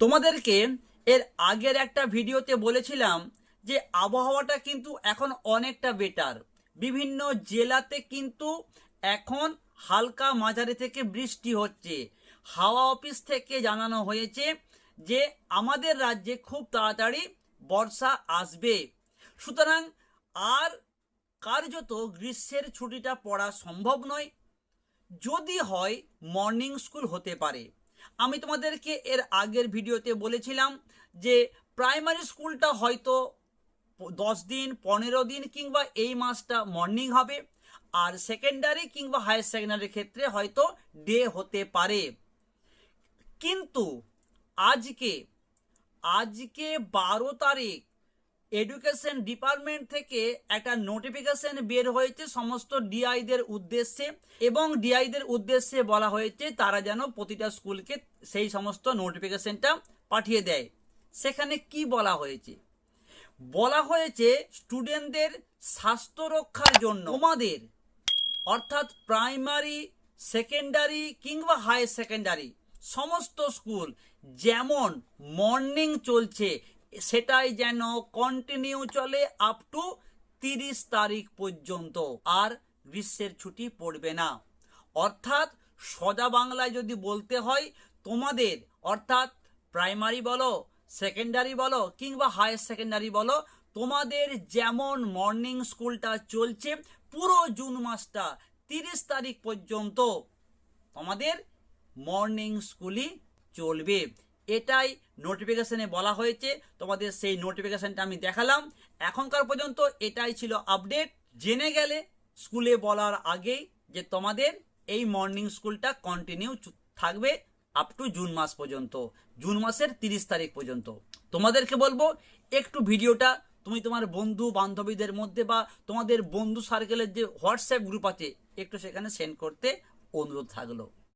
তোমাদেরকে এর আগের একটা ভিডিওতে বলেছিলাম যে আবহাওয়াটা কিন্তু এখন অনেকটা বেটার। বিভিন্ন জেলাতে কিন্তু এখন হালকা মাঝারি থেকে বৃষ্টি হচ্ছে। হাওয়া অফিস থেকে জানানো হয়েছে যে আমাদের রাজ্যে খুব তাড়াতাড়ি বর্ষা আসবে। সুতরাং আর কার্যত গ্রীষ্মের ছুটিটা পড়া সম্ভব নয়। যদি হয় মর্নিং স্কুল হতে পারে। আমি তোমাদেরকে এর আগের ভিডিওতে বলেছিলাম যে প্রাইমারি স্কুলটা হয়তো 10 দিন 15 দিন কিংবা এই মাসটা মর্নিং হবে, আর সেকেন্ডারি কিংবা হায়ার সেকেন্ডারির ক্ষেত্রে হয়তো ডে হতে পারে। কিন্তু আজকে আজকে 12 তারিখ এডুকেশন ডিপার্টমেন্ট থেকে একটা নোটিফিকেশন বের হয়েছে সমস্ত ডিআইদের উদ্দেশ্যে, এবং ডিআইদের উদ্দেশ্যে বলা হয়েছে তারা যেন প্রতিটা স্কুলকে সেই সমস্ত নোটিফিকেশনটা পাঠিয়ে দেয়। সেখানে কি বলা হয়েছে? বলা হয়েছে স্টুডেন্টদের স্বাস্থ্য রক্ষার জন্য তোমাদের অর্থাৎ প্রাইমারি, সেকেন্ডারি কিংবা হায়ার সেকেন্ডারি সমস্ত স্কুল যেমন মর্নিং চলছে সেটাই যেন কন্টিনিউ চলে আপ টু 30 তারিখ পর্যন্ত। আর গ্রীষ্মের ছুটি পড়বে না। অর্থাৎ সোজা বাংলায় যদি বলতে হয়, তোমাদের অর্থাৎ প্রাইমারি বলো, সেকেন্ডারি বলো কিংবা হায়ার সেকেন্ডারি বলো, তোমাদের যেমন মর্নিং স্কুলটা চলছে পুরো জুন মাসটা 30 তারিখ পর্যন্ত তোমাদের মর্নিং স্কুলই চলবে। এটাই নোটিফিকেশনে বলা হয়েছে। তোমাদের সেই নোটিফিকেশনটা আমি দেখালাম। এখনকার পর্যন্ত এটাই ছিল আপডেট। জেনে গেলে স্কুলে বলার আগেই যে তোমাদের এই মর্নিং স্কুলটা কন্টিনিউ থাকবে আপ টু জুন মাস পর্যন্ত, জুন মাসের 30 তারিখ পর্যন্ত। তোমাদেরকে বলবো একটু ভিডিওটা তুমি তোমার বন্ধু বান্ধবীদের মধ্যে বা তোমাদের বন্ধু সার্কেলের যে হোয়াটসঅ্যাপ গ্রুপ আছে একটু সেখানে সেন্ড করতে অনুরোধ থাকলো।